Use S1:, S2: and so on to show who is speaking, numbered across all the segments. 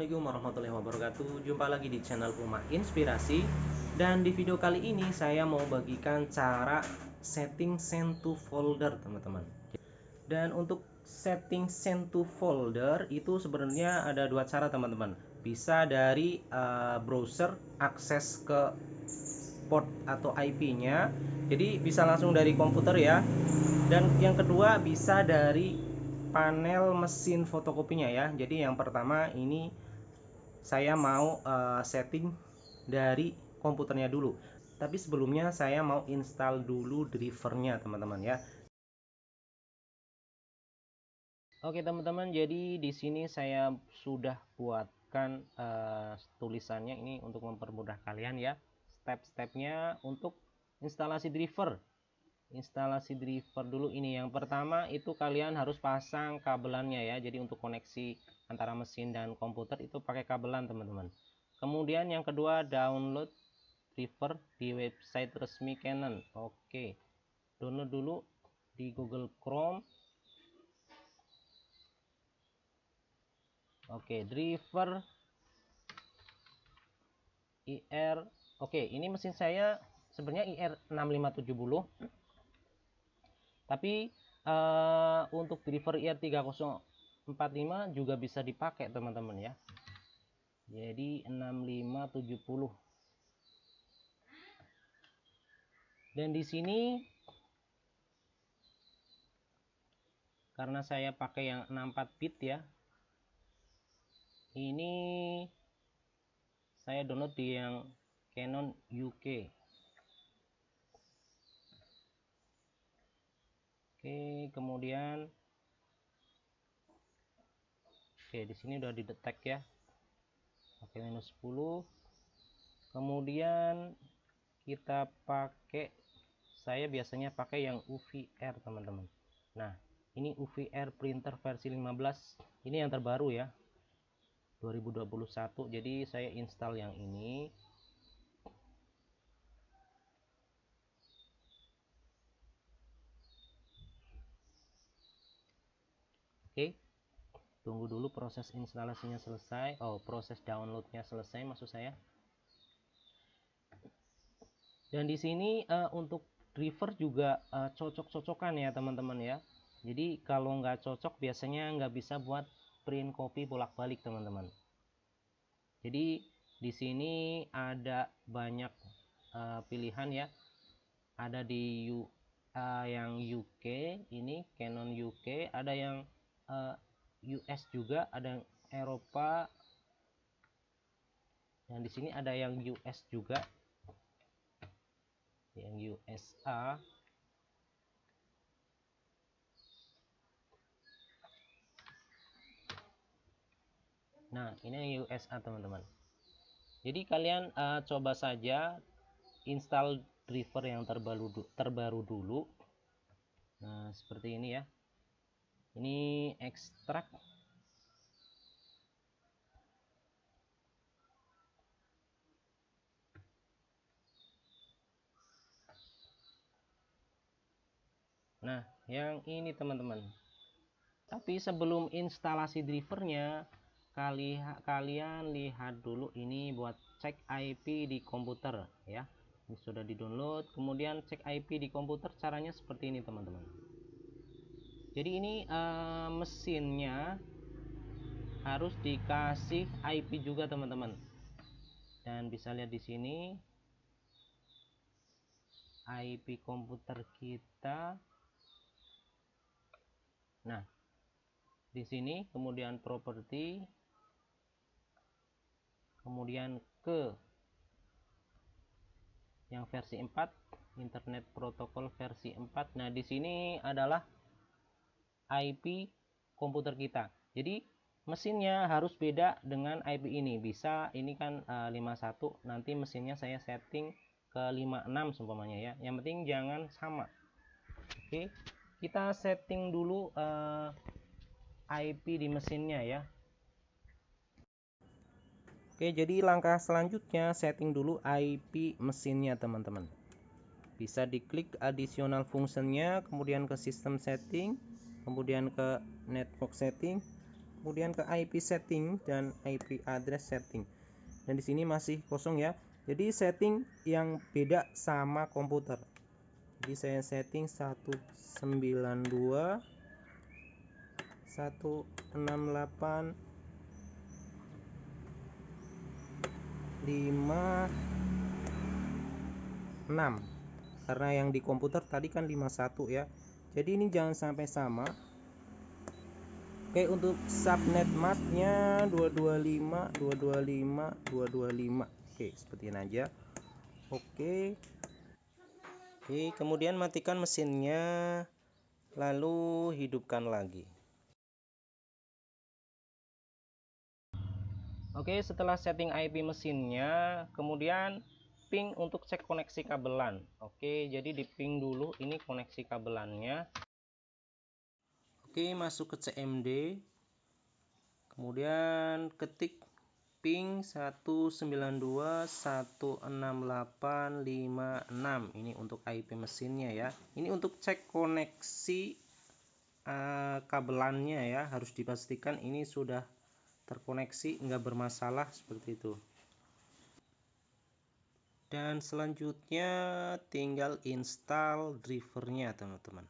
S1: Assalamualaikum warahmatullahi wabarakatuh. Jumpa lagi di channel Uma Inspirasi. Dan di video kali ini saya mau bagikan cara setting send to folder, teman-teman. Dan untuk setting send to folder itu sebenarnya ada dua cara, teman-teman. Bisa dari browser, akses ke port atau IP-nya. Jadi bisa langsung dari komputer ya. Dan yang kedua bisa dari panel mesin fotokopinya ya. Jadi yang pertama ini saya mau setting dari komputernya dulu. Tapi sebelumnya saya mau install dulu drivernya, teman-teman ya. Oke teman-teman, jadi di sini saya sudah buatkan tulisannya ini untuk mempermudah kalian ya. Step-stepnya untuk instalasi driver. Instalasi driver dulu ini. Yang pertama itu kalian harus pasang kabelannya ya. Jadi untuk koneksi antara mesin dan komputer itu pakai kabelan, teman-teman. Kemudian yang kedua, download driver di website resmi Canon. Oke, download dulu di Google Chrome. Oke, driver IR. Oke, ini mesin saya sebenarnya IR6570, tapi untuk driver IR3045 juga bisa dipakai, teman-teman ya. Jadi 6570. Dan di sini karena saya pakai yang 64 bit ya, ini saya download di yang Canon UK. Oke, kemudian di sini udah didetek ya. Oke, minus 10. Kemudian kita pakai, saya biasanya pakai yang UVR, teman-teman. Nah, ini UVR printer versi 15. Ini yang terbaru ya, 2021. Jadi saya install yang ini. Oke, tunggu dulu proses instalasinya selesai. Proses downloadnya selesai maksud saya. Dan di sini untuk driver juga cocok-cocokan ya, teman-teman ya. Jadi kalau nggak cocok biasanya nggak bisa buat print copy bolak-balik, teman-teman. Jadi di sini ada banyak pilihan ya. Ada di yang UK, ini Canon UK, ada yang US juga, ada yang Eropa, dan di sini ada yang US juga, yang USA. Nah, ini yang USA, teman-teman. Jadi kalian coba saja install driver yang terbaru dulu. Nah, seperti ini ya. Ini ekstrak. Nah, yang ini teman-teman. Tapi sebelum instalasi drivernya, kalian lihat dulu ini buat cek IP di komputer ya. Ini sudah di-download, kemudian cek IP di komputer caranya seperti ini, teman-teman. Jadi ini mesinnya harus dikasih IP juga, teman-teman. Dan bisa lihat di sini IP komputer kita. Nah, di sini kemudian properti, kemudian ke yang versi 4, internet protokol versi 4. Nah, di sini adalah IP komputer kita. Jadi mesinnya harus beda dengan IP ini. Bisa ini kan 51, nanti mesinnya saya setting ke 56 seumpamanya ya. Yang penting jangan sama. Oke, kita setting dulu IP di mesinnya ya. Oke, jadi langkah selanjutnya setting dulu IP mesinnya, teman-teman. Bisa diklik additional functionnya, kemudian ke system setting, kemudian ke network setting, kemudian ke IP setting dan IP address setting. Dan di sini masih kosong ya. Jadi setting yang beda sama komputer. Jadi saya setting 192.168.5.6 karena yang di komputer tadi kan 51 ya. Jadi ini jangan sampai sama. Oke, untuk subnet mapnya 225.225.225. Oke, seperti ini aja. Oke, kemudian matikan mesinnya, lalu hidupkan lagi. Oke, setelah setting IP mesinnya, kemudian ping untuk cek koneksi kabelan. Oke, jadi di ping dulu ini koneksi kabelannya. Oke, masuk ke CMD, kemudian ketik ping 192.168.5.6. ini untuk IP mesinnya ya. Ini untuk cek koneksi kabelannya ya, harus dipastikan ini sudah terkoneksi, nggak bermasalah seperti itu. Dan selanjutnya tinggal install drivernya teman-teman.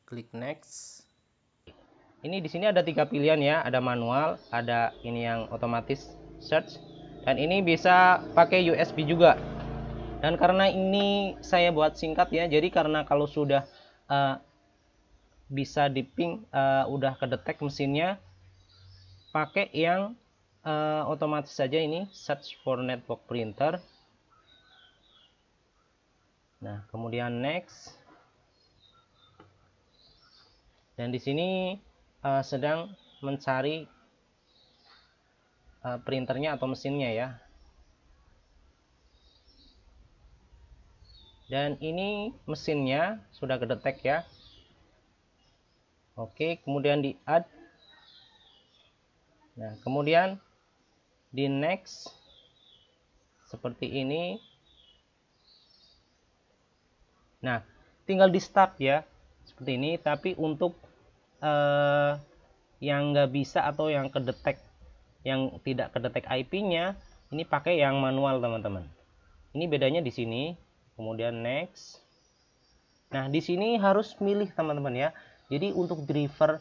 S1: Klik next. Ini di sini ada 3 pilihan ya, ada manual, ada ini yang otomatis search, dan ini bisa pakai USB juga. Dan karena ini saya buat singkat ya, jadi karena kalau sudah bisa di ping, udah kedetek mesinnya, pakai yang otomatis saja, ini search for network printer. Nah, kemudian next. Dan di sini sedang mencari printernya atau mesinnya ya. Dan ini mesinnya sudah kedetek ya. Oke, kemudian di add. Nah, kemudian di next seperti ini. Nah, tinggal di start ya, seperti ini. Tapi untuk yang nggak bisa atau yang kedetek, yang tidak kedetek IP-nya, ini pakai yang manual teman-teman. Ini bedanya di sini. Kemudian next. Nah, di sini harus milih teman-teman ya. Jadi untuk driver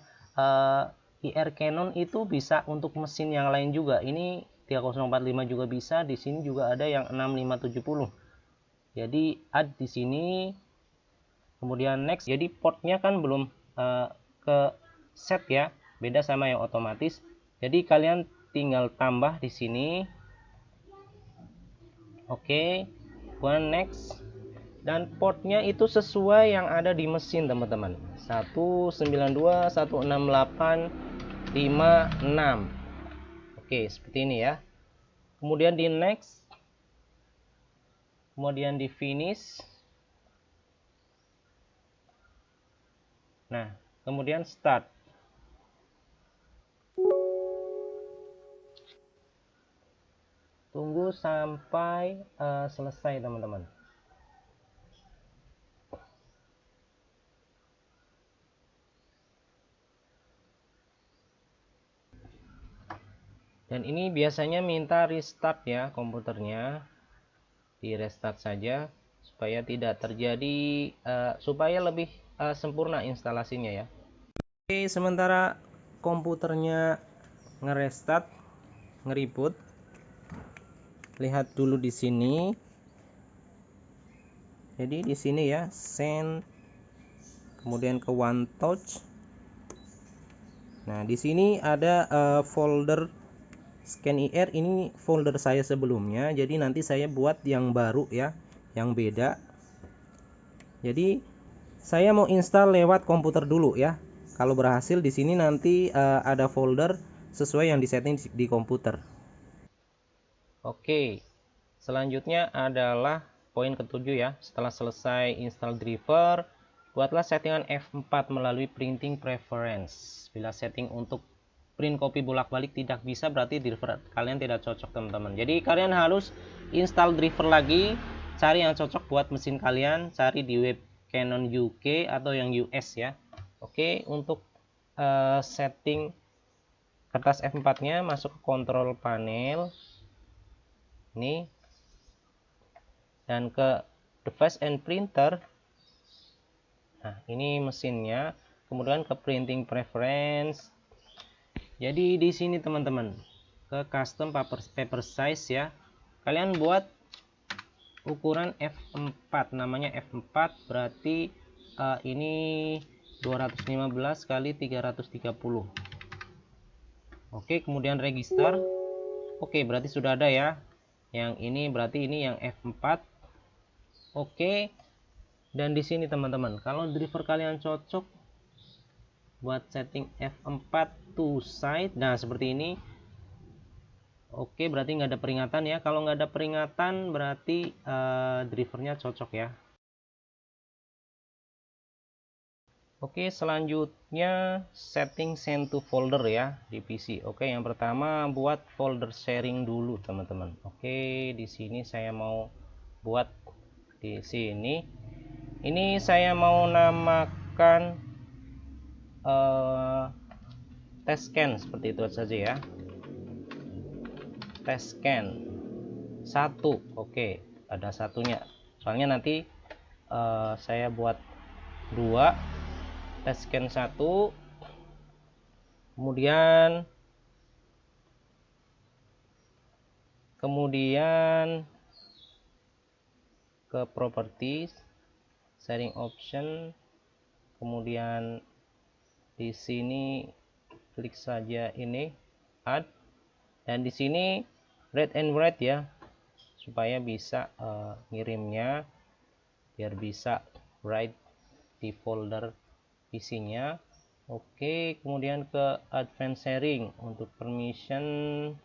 S1: IR Canon itu bisa untuk mesin yang lain juga. Ini 3045 juga bisa. Di sini juga ada yang 6570. Jadi add di sini. Kemudian next. Jadi portnya kan belum ke set ya, beda sama yang otomatis. Jadi kalian tinggal tambah di sini. Oke, kemudian next. Dan portnya itu sesuai yang ada di mesin teman-teman, 192.168.5.6. Oke, seperti ini ya. Kemudian di next, kemudian di finish. Nah, kemudian start. Tunggu sampai selesai teman-teman. Dan ini biasanya minta restart ya komputernya. Di restart saja supaya tidak terjadi, supaya lebih sempurna instalasinya ya. Oke, sementara komputernya ngerestart, ngereboot, lihat dulu di sini. Jadi di sini ya, send, kemudian ke OneTouch. Nah, di sini ada folder ScanIR, ini folder saya sebelumnya. Jadi nanti saya buat yang baru ya, yang beda. Jadi saya mau install lewat komputer dulu ya. Kalau berhasil di sini nanti ada folder sesuai yang disetting di komputer. Oke, selanjutnya adalah poin ketujuh ya. Setelah selesai install driver, buatlah settingan F4 melalui printing preference. Bila setting untuk print copy bolak-balik tidak bisa, berarti driver kalian tidak cocok teman-teman. Jadi kalian harus install driver lagi, cari yang cocok buat mesin kalian, cari di web Canon UK atau yang US ya. Oke, untuk setting kertas F4-nya masuk ke kontrol panel ini dan ke device and printer. Nah, ini mesinnya, kemudian ke printing preference. Jadi di sini teman-teman ke custom paper size ya. Kalian buat ukuran F4, namanya F4, berarti ini 215 kali 330. Oke, kemudian register. Oke, berarti sudah ada ya. Yang ini berarti ini yang F4. Oke. Dan di sini teman-teman, kalau driver kalian cocok buat setting F4 to side, nah seperti ini. Oke, berarti nggak ada peringatan ya. Kalau nggak ada peringatan berarti drivernya cocok ya. Oke, selanjutnya setting send to folder ya di PC. Oke, yang pertama buat folder sharing dulu teman-teman. Oke, di sini saya mau buat di sini. Ini saya mau namakan test scan seperti itu saja ya. Test scan 1. Oke, ada satunya. Soalnya nanti saya buat 2. Test scan 1. Kemudian ke properties, sharing option, kemudian di sini klik saja ini add, dan di sini read and write ya, supaya bisa ngirimnya biar bisa write di folder isinya. Oke, kemudian ke advanced sharing untuk permission.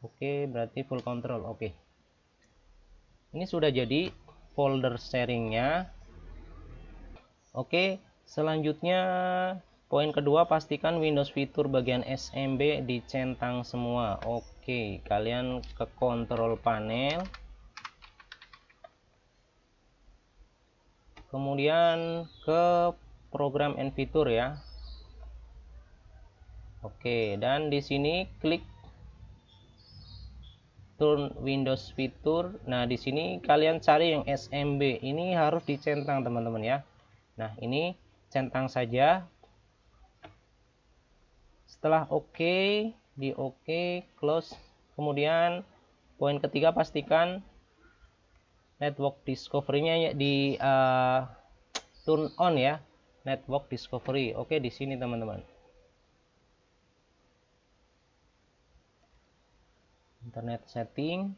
S1: Oke, berarti full control. Oke, ini sudah jadi folder sharingnya. Oke, selanjutnya poin kedua, pastikan Windows fitur bagian SMB dicentang semua. Oke, kalian ke kontrol panel, kemudian ke program and fitur ya. Oke, dan di sini klik turn Windows fitur. Nah, di sini kalian cari yang SMB. Ini harus dicentang teman-teman ya. Nah, ini centang saja. Setelah di oke, close. Kemudian poin ketiga, pastikan network discovery-nya di turn on ya. Network discovery. Oke, di sini teman-teman. Internet setting,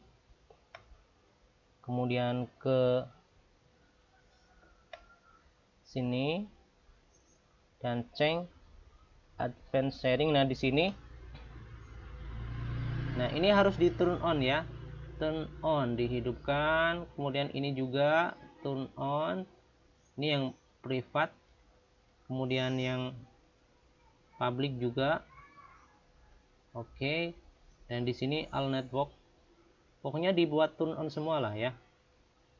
S1: kemudian ke sini dan change advanced sharing. Nah, di sini, nah ini harus di turn on ya, turn on, dihidupkan. Kemudian ini juga turn on, ini yang privat, kemudian yang public juga. Oke, dan di sini all network, pokoknya dibuat turn on semua lah ya.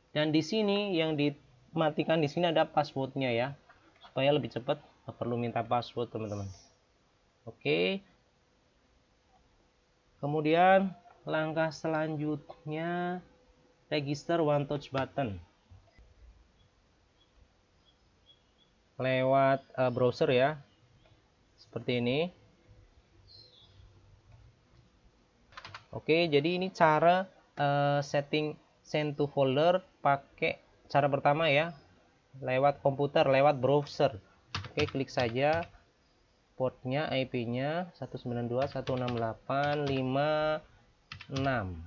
S1: Dan di sini yang dimatikan, di sini ada passwordnya ya, supaya lebih cepat, nggak perlu minta password teman-teman. Oke, kemudian langkah selanjutnya register one touch button lewat browser ya, seperti ini. Oke, jadi ini cara setting send to folder pakai cara pertama ya, lewat komputer, lewat browser. Oke, klik saja portnya, IP-nya 192.168.5.6.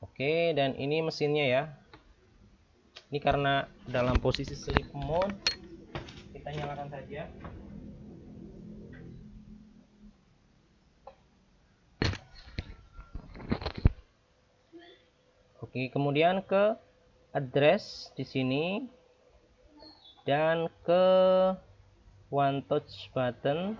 S1: Oke, dan ini mesinnya ya. Ini karena dalam posisi sleep mode, kita nyalakan saja. Oke, kemudian ke address di sini dan ke one touch button.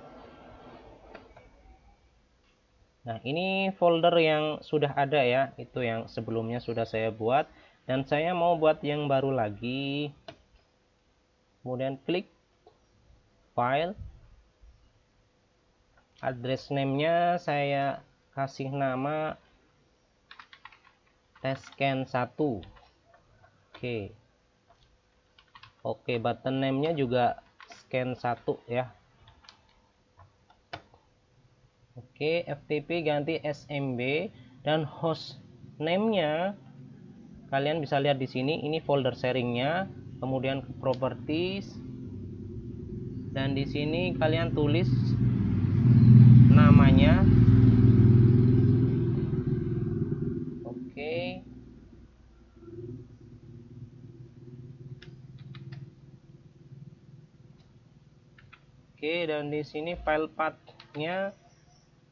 S1: Nah, ini folder yang sudah ada ya, itu yang sebelumnya sudah saya buat, dan saya mau buat yang baru lagi. Kemudian klik file, address name-nya saya kasih nama testscan1. Oke, button name-nya juga scan1 ya. Oke, FTP ganti SMB, dan host name-nya kalian bisa lihat di sini, ini folder sharingnya, kemudian ke properties, dan di sini kalian tulis namanya. Oke. Oke, dan di sini file path-nya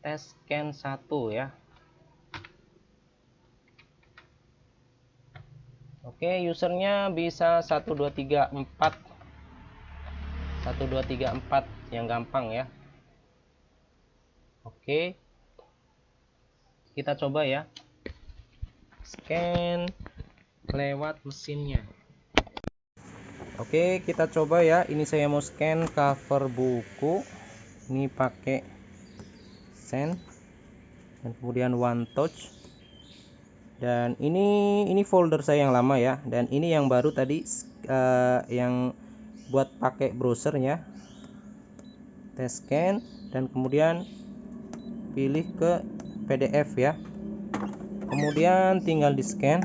S1: testscan1 ya. Oke, usernya bisa 1234 yang gampang ya. Oke, kita coba ya, scan lewat mesinnya. Oke, kita coba ya. Ini saya mau scan cover buku. Ini pakai send dan kemudian one touch. Dan ini folder saya yang lama ya, dan ini yang baru tadi yang buat pakai browsernya. Test scan dan kemudian pilih ke PDF ya. Kemudian tinggal di scan.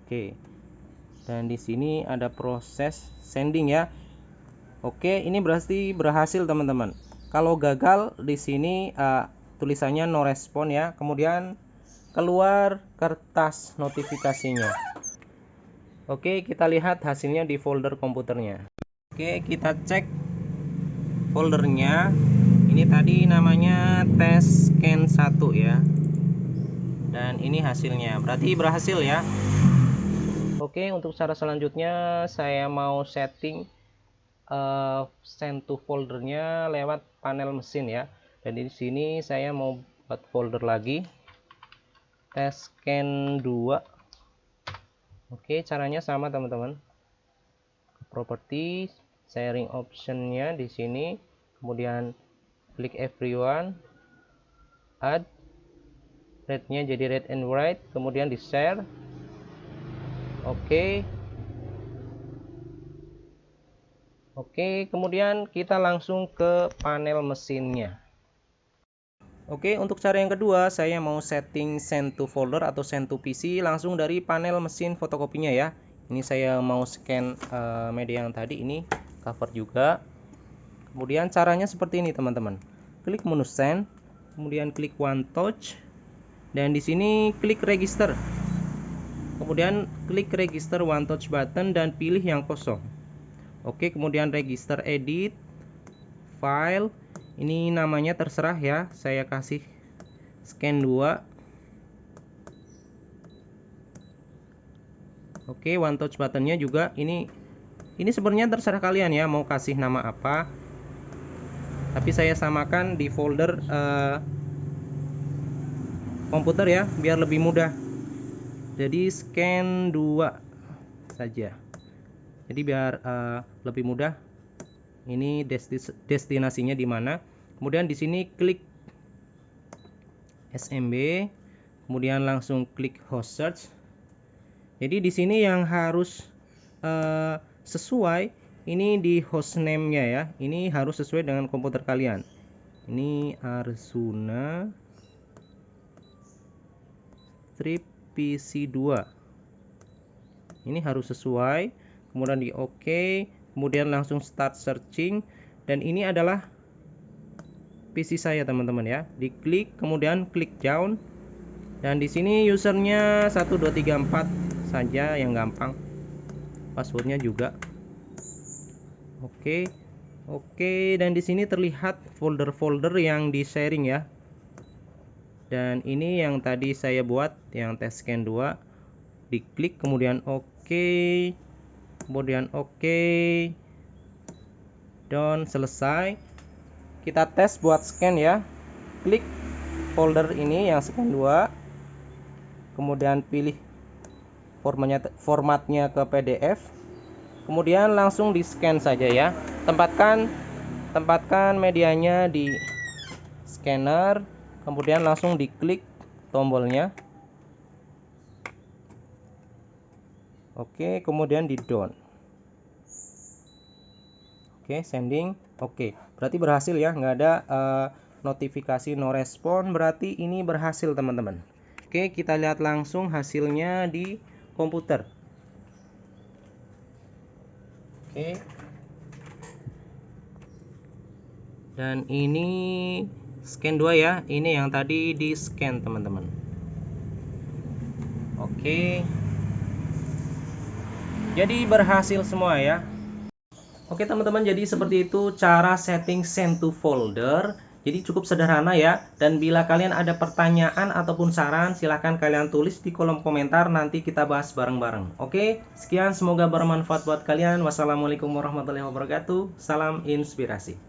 S1: Oke. Dan di sini ada proses sending ya. Oke, ini berarti berhasil teman-teman. Kalau gagal di sini tulisannya no respond ya. Kemudian keluar kertas notifikasinya. Oke, kita lihat hasilnya di folder komputernya. Oke, kita cek foldernya. Ini tadi namanya testscan1 ya. Dan ini hasilnya. Berarti berhasil ya. Oke, untuk cara selanjutnya saya mau setting send to foldernya lewat panel mesin ya. Dan di sini saya mau buat folder lagi, testscan2. Oke, caranya sama teman-teman. Properties, sharing optionnya di sini, kemudian klik everyone, add, rate-nya jadi read and write, kemudian di share. Oke. Oke, kemudian kita langsung ke panel mesinnya. Oke, untuk cara yang kedua saya mau setting send to folder atau send to PC langsung dari panel mesin fotokopinya ya. Ini saya mau scan media yang tadi, ini cover juga. Kemudian caranya seperti ini teman-teman. Klik menu send, kemudian klik one touch, dan di sini klik register. Kemudian klik register one touch button dan pilih yang kosong. Oke, kemudian register edit file. Ini namanya terserah ya, saya kasih scan 2. Oke, one touch buttonnya juga ini sebenarnya terserah kalian ya mau kasih nama apa, tapi saya samakan di folder komputer ya biar lebih mudah. Jadi scan 2 saja, jadi biar lebih mudah. Ini destinasinya di mana. Kemudian di sini klik SMB, kemudian langsung klik host search. Jadi di sini yang harus sesuai ini di hostname-nya ya. Ini harus sesuai dengan komputer kalian. Ini Arzuna strip PC2. Ini harus sesuai. Kemudian di OK, kemudian langsung start searching, dan ini adalah PC saya teman-teman ya. Diklik, kemudian klik down, dan di sini usernya 1234 saja yang gampang, passwordnya juga. Oke, dan di sini terlihat folder-folder yang di sharing ya. Dan ini yang tadi saya buat yang testscan2. Diklik, kemudian OK, kemudian OK, done, selesai. Kita tes buat scan ya. Klik folder ini yang scan 2, kemudian pilih formatnya ke PDF, kemudian langsung di scan saja ya. Tempatkan medianya di scanner, kemudian langsung diklik tombolnya. Oke, kemudian di done. Oke, sending. Oke, berarti berhasil ya, nggak ada notifikasi no respon, berarti ini berhasil teman-teman. Oke, kita lihat langsung hasilnya di komputer. Oke, dan ini scan 2 ya, ini yang tadi di scan teman-teman. Oke, jadi berhasil semua ya. Oke teman-teman, jadi seperti itu cara setting send to folder. Jadi cukup sederhana ya. Dan bila kalian ada pertanyaan ataupun saran, silahkan kalian tulis di kolom komentar. Nanti kita bahas bareng-bareng. Oke, sekian, semoga bermanfaat buat kalian. Wassalamualaikum warahmatullahi wabarakatuh. Salam inspirasi.